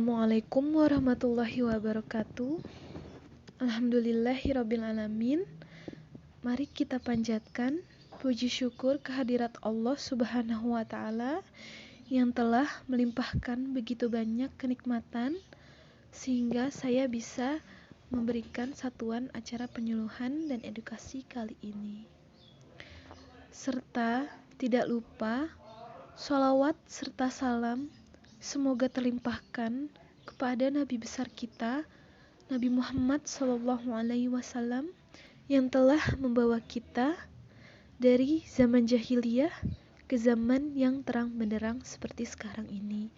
Assalamualaikum warahmatullahi wabarakatuh. Alhamdulillahirrabbilalamin. Mari kita panjatkan puji syukur kehadirat Allah Subhanahu wa Ta'ala yang telah melimpahkan begitu banyak kenikmatan sehingga saya bisa memberikan satuan acara penyuluhan dan edukasi kali ini. Serta tidak lupa sholawat serta salam semoga terlimpahkan kepada Nabi besar kita, Nabi Muhammad SAW, yang telah membawa kita dari zaman jahiliyah ke zaman yang terang benderang seperti sekarang ini.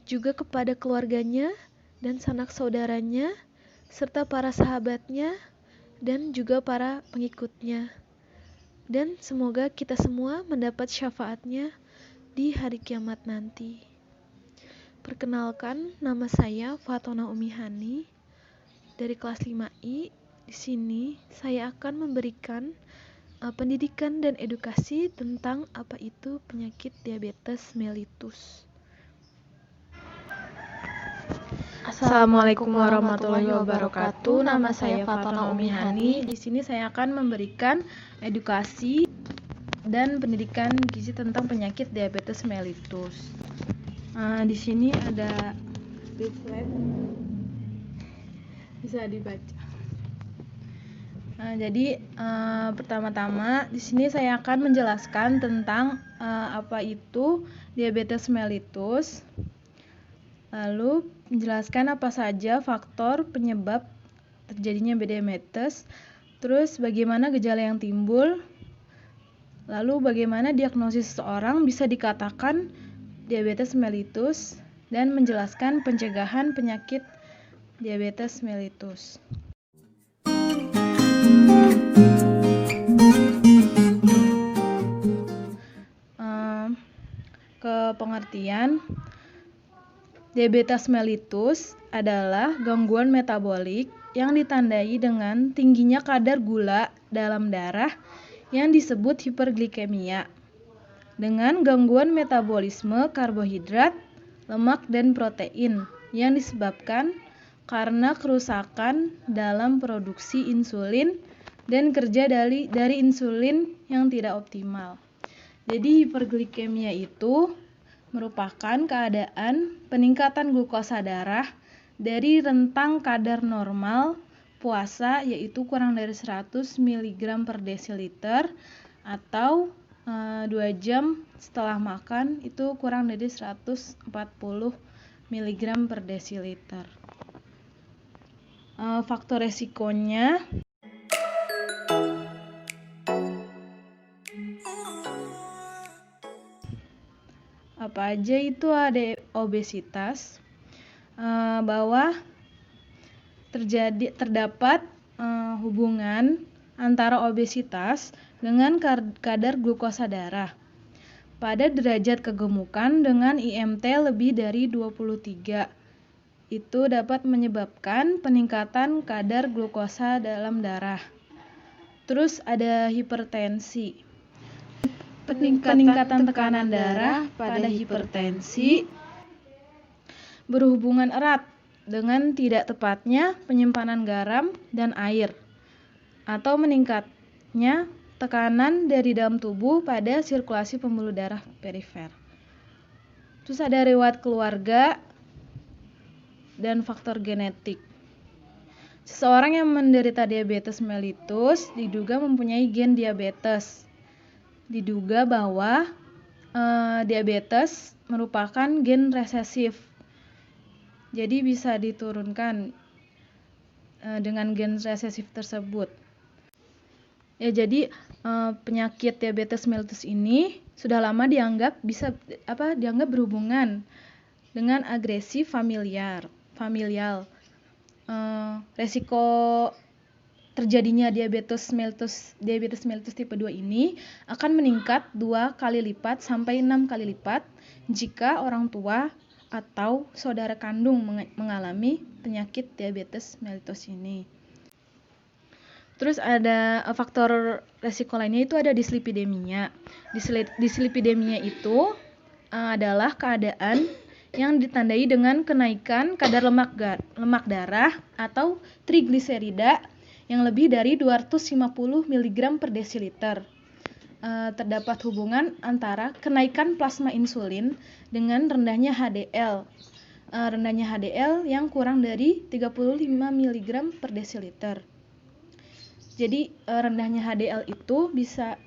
Juga kepada keluarganya dan sanak saudaranya, serta para sahabatnya dan juga para pengikutnya. Dan semoga kita semua mendapat syafaatnya di hari kiamat nanti. Perkenalkan, nama saya Fatona Umihani dari kelas 5I. Di sini saya akan memberikan pendidikan dan edukasi tentang apa itu penyakit diabetes mellitus. Assalamualaikum warahmatullahi wabarakatuh. Nama saya Fatona Umihani. Di sini saya akan memberikan edukasi dan pendidikan gizi tentang penyakit diabetes mellitus. Di sini ada slide, bisa dibaca. Jadi pertama-tama di sini saya akan menjelaskan tentang apa itu diabetes mellitus. Lalu menjelaskan apa saja faktor penyebab terjadinya diabetes, terus bagaimana gejala yang timbul, lalu bagaimana diagnosis seseorang bisa dikatakan diabetes mellitus, dan menjelaskan pencegahan penyakit diabetes mellitus. Ke pengertian, diabetes mellitus adalah gangguan metabolik yang ditandai dengan tingginya kadar gula dalam darah yang disebut hiperglikemia, dengan gangguan metabolisme karbohidrat, lemak, dan protein yang disebabkan karena kerusakan dalam produksi insulin dan kerja dari insulin yang tidak optimal. Jadi hiperglikemia itu merupakan keadaan peningkatan glukosa darah dari rentang kadar normal puasa, yaitu kurang dari 100 mg per desiliter, atau 2 jam setelah makan itu kurang dari 140 mg per desiliter. Faktor resikonya apa aja? Itu ada obesitas, bahwa terdapat hubungan antara obesitas dengan kadar glukosa darah pada derajat kegemukan dengan IMT lebih dari 23. Itu dapat menyebabkan peningkatan kadar glukosa dalam darah. Terus ada hipertensi. Peningkatan tekanan darah pada hipertensi berhubungan erat dengan tidak tepatnya penyimpanan garam dan air, atau meningkatnya tekanan dari dalam tubuh pada sirkulasi pembuluh darah perifer. Terus ada riwayat keluarga dan faktor genetik. Seseorang yang menderita diabetes mellitus diduga mempunyai gen diabetes. Diduga bahwa diabetes merupakan gen resesif. Jadi bisa diturunkan dengan gen resesif tersebut. Ya, jadi penyakit diabetes mellitus ini sudah lama dianggap berhubungan dengan agresi familial. Resiko terjadinya diabetes mellitus tipe 2 ini akan meningkat 2 kali lipat sampai 6 kali lipat jika orang tua atau saudara kandung mengalami penyakit diabetes mellitus ini. Terus ada faktor resiko lainnya, itu ada dislipidemia. Dislipidemia itu adalah keadaan yang ditandai dengan kenaikan kadar lemak darah atau trigliserida yang lebih dari 250 mg per desiliter. Terdapat hubungan antara kenaikan plasma insulin dengan rendahnya HDL. Rendahnya HDL yang kurang dari 35 mg per desiliter. Jadi rendahnya HDL itu bisa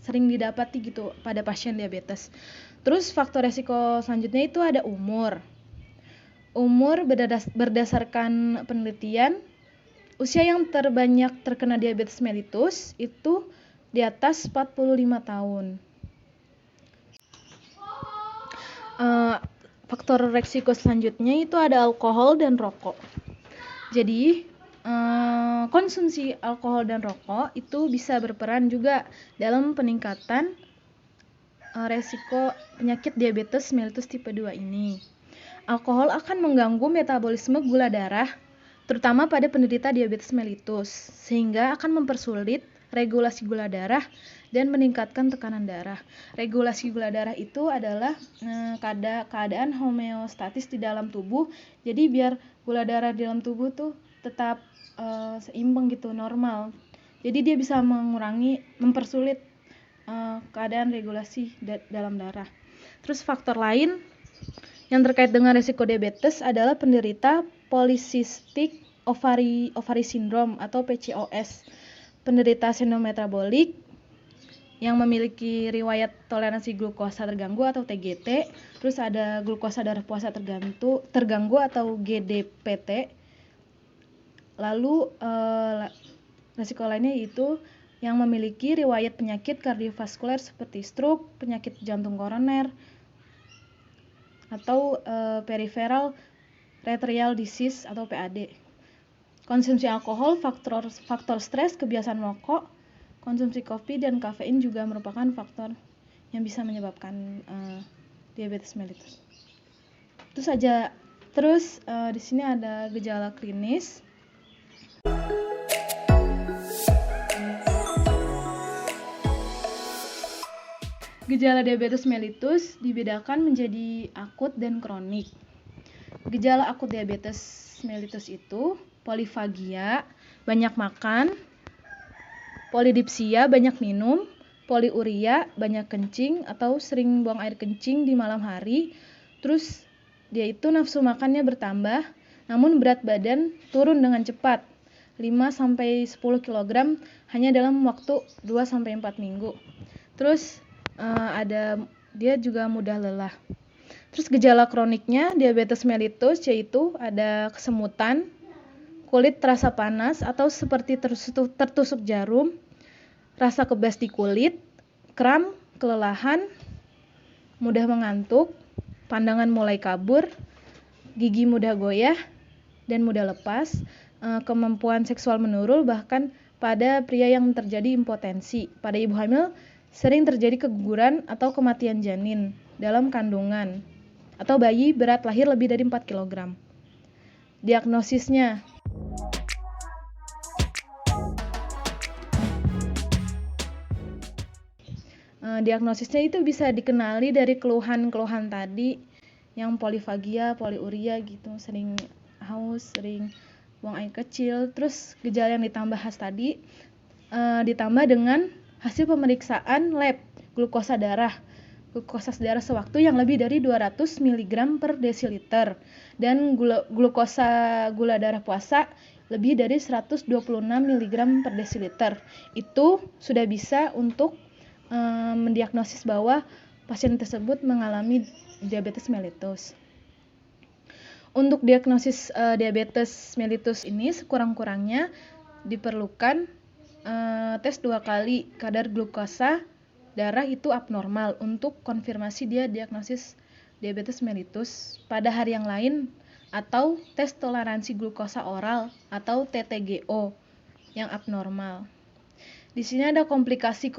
sering didapati gitu pada pasien diabetes. Terus faktor resiko selanjutnya itu ada umur. Umur berdasarkan penelitian, usia yang terbanyak terkena diabetes mellitus itu di atas 45 tahun. Faktor resiko selanjutnya itu ada alkohol dan rokok. Jadi konsumsi alkohol dan rokok itu bisa berperan juga dalam peningkatan resiko penyakit diabetes mellitus tipe 2 ini. Alkohol akan mengganggu metabolisme gula darah, terutama pada penderita diabetes mellitus, sehingga akan mempersulit regulasi gula darah dan meningkatkan tekanan darah. Regulasi gula darah itu adalah keadaan homeostatis di dalam tubuh. Jadi biar gula darah di dalam tubuh tuh tetap seimbang gitu, normal. Jadi dia bisa mempersulit keadaan regulasi dalam darah. Terus faktor lain yang terkait dengan risiko diabetes adalah penderita polycystic ovary syndrome atau PCOS, penderita sindrom metabolik yang memiliki riwayat toleransi glukosa terganggu atau TGT, terus ada glukosa darah puasa terganggu atau GDPT. Lalu risiko lainnya yaitu yang memiliki riwayat penyakit kardiovaskuler seperti stroke, penyakit jantung koroner, atau peripheral arterial disease atau PAD. Konsumsi alkohol, faktor stres, kebiasaan merokok, konsumsi kopi dan kafein juga merupakan faktor yang bisa menyebabkan diabetes mellitus. Terus di sini ada gejala klinis. Gejala diabetes mellitus dibedakan menjadi akut dan kronik. Gejala akut diabetes mellitus itu polifagia, banyak makan, polidipsia, banyak minum, poliuria, banyak kencing atau sering buang air kencing di malam hari. Terus dia itu nafsu makannya bertambah, namun berat badan turun dengan cepat, 5-10 kg hanya dalam waktu 2-4 minggu. Terus dia juga mudah lelah. Terus gejala kroniknya diabetes mellitus yaitu ada kesemutan, kulit terasa panas atau seperti tertusuk jarum, rasa kebas di kulit, kram, kelelahan, mudah mengantuk, pandangan mulai kabur, gigi mudah goyah dan mudah lepas, kemampuan seksual menurun, bahkan pada pria yang terjadi impotensi. Pada ibu hamil sering terjadi keguguran atau kematian janin dalam kandungan, atau bayi berat lahir lebih dari 4 kg. Diagnosisnya itu bisa dikenali dari keluhan-keluhan tadi yang polifagia, poliuria gitu, sering haus, sering buang air kecil. Terus gejala yang ditambah tadi ditambah dengan hasil pemeriksaan lab glukosa darah sewaktu yang lebih dari 200 mg per desiliter dan glukosa gula darah puasa lebih dari 126 mg per desiliter. Itu sudah bisa untuk mendiagnosis bahwa pasien tersebut mengalami diabetes mellitus. Untuk diagnosis diabetes mellitus ini sekurang-kurangnya diperlukan tes 2 kali kadar glukosa darah itu abnormal untuk konfirmasi dia diagnosis diabetes mellitus pada hari yang lain, atau tes toleransi glukosa oral atau TTGO yang abnormal. Di sini ada komplikasi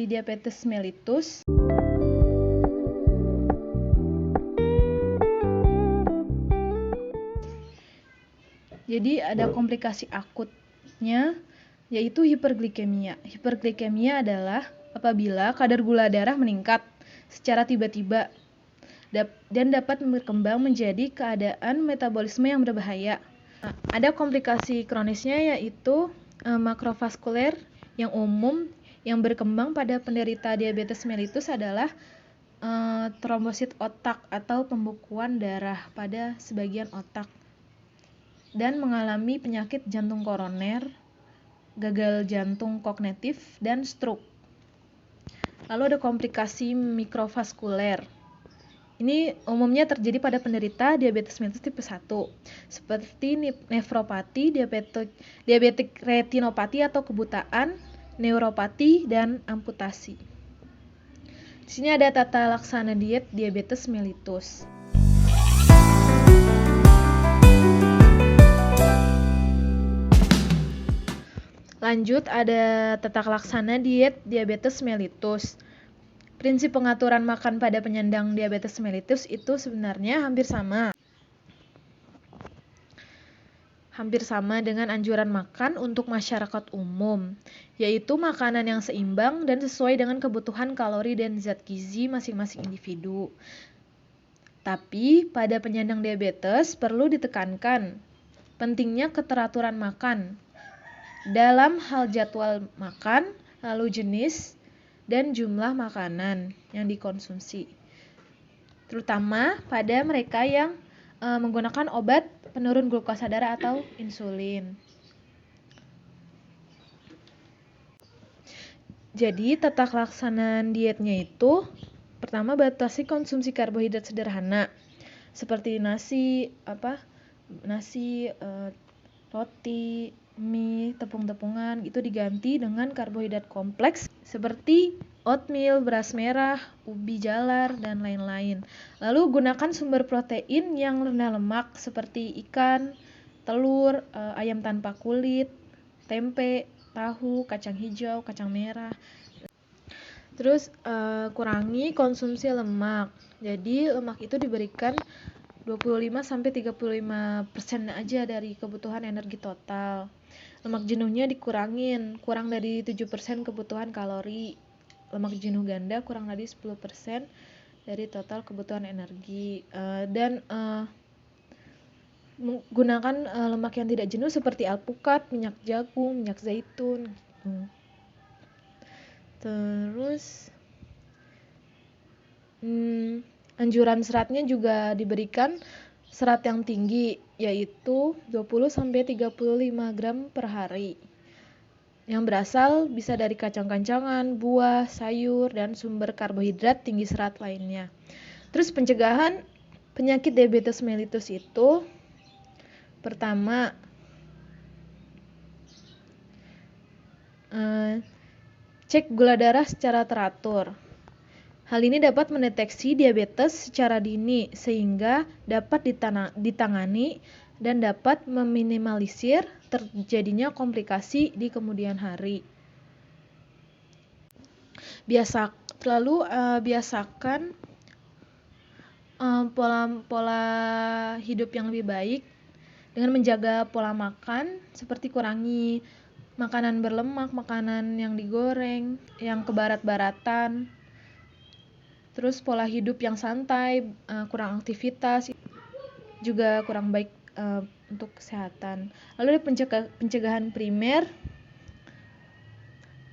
diabetes mellitus. Jadi ada komplikasi akutnya yaitu hiperglikemia. Hiperglikemia adalah apabila kadar gula darah meningkat secara tiba-tiba dan dapat berkembang menjadi keadaan metabolisme yang berbahaya. Ada komplikasi kronisnya yaitu makrovaskuler yang umum yang berkembang pada penderita diabetes mellitus adalah trombosit otak atau pembekuan darah pada sebagian otak dan mengalami penyakit jantung koroner, gagal jantung kognitif, dan stroke. Lalu ada komplikasi mikrovaskuler. Ini umumnya terjadi pada penderita diabetes mellitus tipe 1, seperti nefropati, diabetik retinopati atau kebutaan, neuropati, dan amputasi. Di sini ada tata laksana diet diabetes mellitus. Lanjut, ada tata laksana diet diabetes mellitus. Prinsip pengaturan makan pada penyandang diabetes mellitus itu sebenarnya hampir sama dengan anjuran makan untuk masyarakat umum, yaitu makanan yang seimbang dan sesuai dengan kebutuhan kalori dan zat gizi masing-masing individu. Tapi pada penyandang diabetes perlu ditekankan pentingnya keteraturan makan dalam hal jadwal makan, lalu jenis dan jumlah makanan yang dikonsumsi, terutama pada mereka yang menggunakan obat penurun glukosa darah atau insulin. Jadi tata laksanaan dietnya itu pertama batasi konsumsi karbohidrat sederhana seperti nasi, roti, mie, tepung-tepungan, itu diganti dengan karbohidrat kompleks seperti oatmeal, beras merah, ubi jalar, dan lain-lain. Lalu gunakan sumber protein yang rendah lemak seperti ikan, telur, ayam tanpa kulit, tempe, tahu, kacang hijau, kacang merah. Terus kurangi konsumsi lemak. Jadi lemak itu diberikan 25-35% aja dari kebutuhan energi total. Lemak jenuhnya dikurangin, kurang dari 7% kebutuhan kalori. Lemak jenuh ganda kurang dari 10% dari total kebutuhan energi. Dan menggunakan lemak yang tidak jenuh seperti alpukat, minyak jagung, minyak zaitun. Terus anjuran seratnya juga diberikan serat yang tinggi, yaitu 20-35 gram per hari, yang berasal bisa dari kacang-kacangan, buah, sayur, dan sumber karbohidrat tinggi serat lainnya. Terus pencegahan penyakit diabetes mellitus itu pertama, cek gula darah secara teratur. Hal ini dapat mendeteksi diabetes secara dini sehingga dapat ditangani dan dapat meminimalisir terjadinya komplikasi di kemudian hari. Biasakan pola hidup yang lebih baik dengan menjaga pola makan seperti kurangi makanan berlemak, makanan yang digoreng, yang kebarat-baratan. Terus pola hidup yang santai, kurang aktivitas, juga kurang baik untuk kesehatan. Lalu ada pencegahan primer.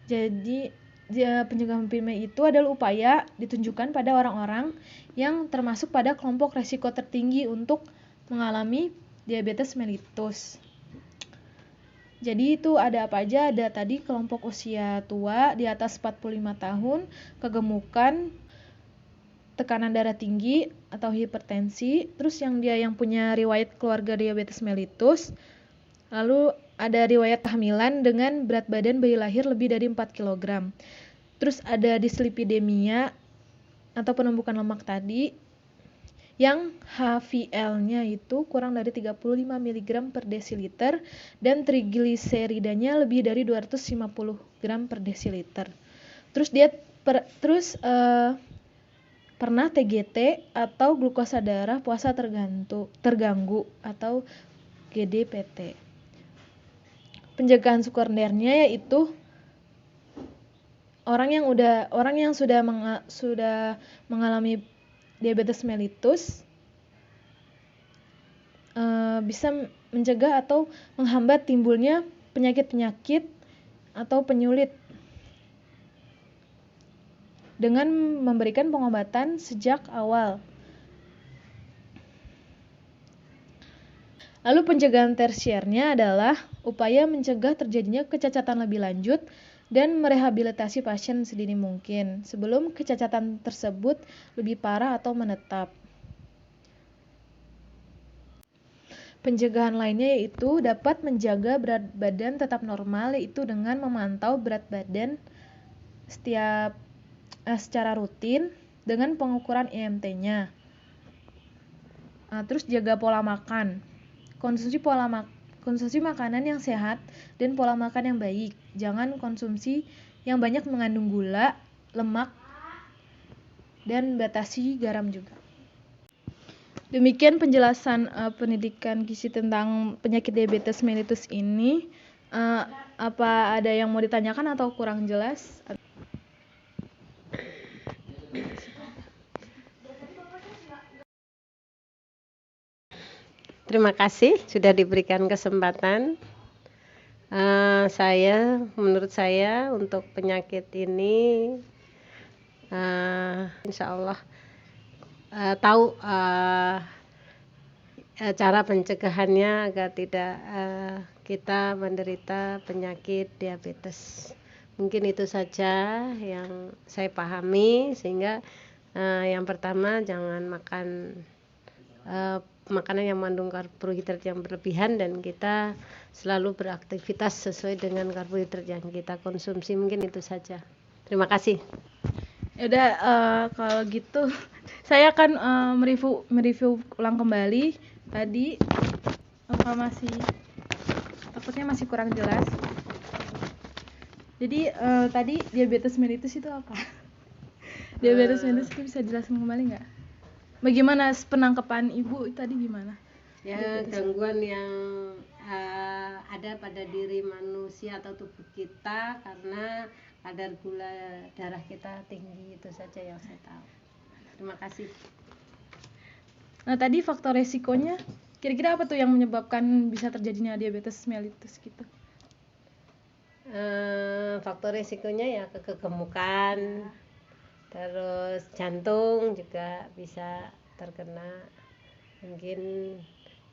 Jadi pencegahan primer itu adalah upaya ditunjukkan pada orang-orang yang termasuk pada kelompok resiko tertinggi untuk mengalami diabetes mellitus. Jadi itu ada apa aja? Ada tadi kelompok usia tua di atas 45 tahun, kegemukan, tekanan darah tinggi atau hipertensi, terus dia yang punya riwayat keluarga diabetes mellitus, lalu ada riwayat kehamilan dengan berat badan bayi lahir lebih dari 4 kg. Terus ada dislipidemia atau penumpukan lemak tadi yang HVL-nya itu kurang dari 35 mg per desiliter dan trigliseridanya lebih dari 250 gram per desiliter. Terus pernah TGT atau glukosa darah puasa terganggu atau GDPT. Pencegahan sekundernya yaitu orang yang sudah mengalami diabetes mellitus bisa mencegah atau menghambat timbulnya penyakit-penyakit atau penyulit dengan memberikan pengobatan sejak awal. Lalu pencegahan tersiernya adalah upaya mencegah terjadinya kecacatan lebih lanjut dan merehabilitasi pasien sedini mungkin sebelum kecacatan tersebut lebih parah atau menetap. Pencegahan lainnya yaitu dapat menjaga berat badan tetap normal, yaitu dengan memantau berat badan secara rutin dengan pengukuran IMT-nya. Terus jaga pola makan. Konsumsi makanan yang sehat dan pola makan yang baik. Jangan konsumsi yang banyak mengandung gula, lemak, dan batasi garam juga. Demikian penjelasan pendidikan gizi tentang penyakit diabetes mellitus ini. Apa ada yang mau ditanyakan atau kurang jelas? Terima kasih sudah diberikan kesempatan. Menurut saya untuk penyakit ini insya Allah tahu cara pencegahannya agar tidak kita menderita penyakit diabetes. Mungkin itu saja yang saya pahami, sehingga yang pertama jangan makan makanan yang mengandung karbohidrat yang berlebihan, dan kita selalu beraktivitas sesuai dengan karbohidrat yang kita konsumsi. Mungkin itu saja. Terima kasih. Yaudah, kalau gitu saya akan mereview ulang kembali tadi. Takutnya masih kurang jelas. Jadi tadi diabetes mellitus itu apa? Diabetes mellitus itu bisa dijelaskan kembali nggak? Bagaimana penangkapan ibu tadi gimana? Ya, gangguan yang ada pada diri manusia atau tubuh kita karena kadar gula darah kita tinggi, itu saja yang saya tahu. Terima kasih. Nah, tadi faktor resikonya kira-kira apa tuh yang menyebabkan bisa terjadinya diabetes mellitus gitu? Faktor resikonya ya kegemukan, terus jantung juga bisa terkena, mungkin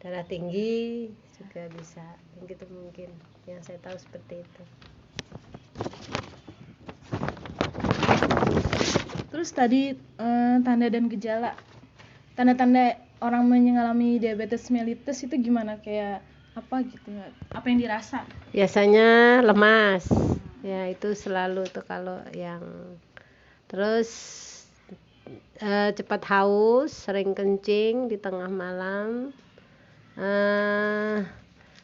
darah tinggi juga bisa, begitu mungkin yang saya tahu seperti itu. Terus tadi tanda dan gejala, tanda-tanda orang mengalami diabetes mellitus itu gimana, kayak apa gitu, apa yang dirasa? Biasanya lemas, ya itu selalu tuh kalau yang, terus cepat haus, sering kencing di tengah malam,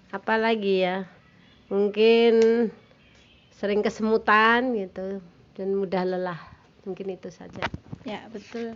apa lagi ya, mungkin sering kesemutan gitu, dan mudah lelah. Mungkin itu saja. Ya, betul.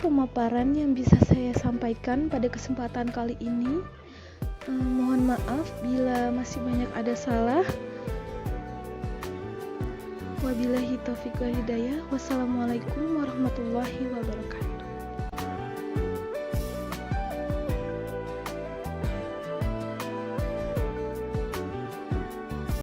pemaparan yang bisa saya sampaikan pada kesempatan kali ini. Mohon maaf bila masih banyak ada salah. Wabillahi taufiq wal hidayah. Wassalamualaikum warahmatullahi wabarakatuh.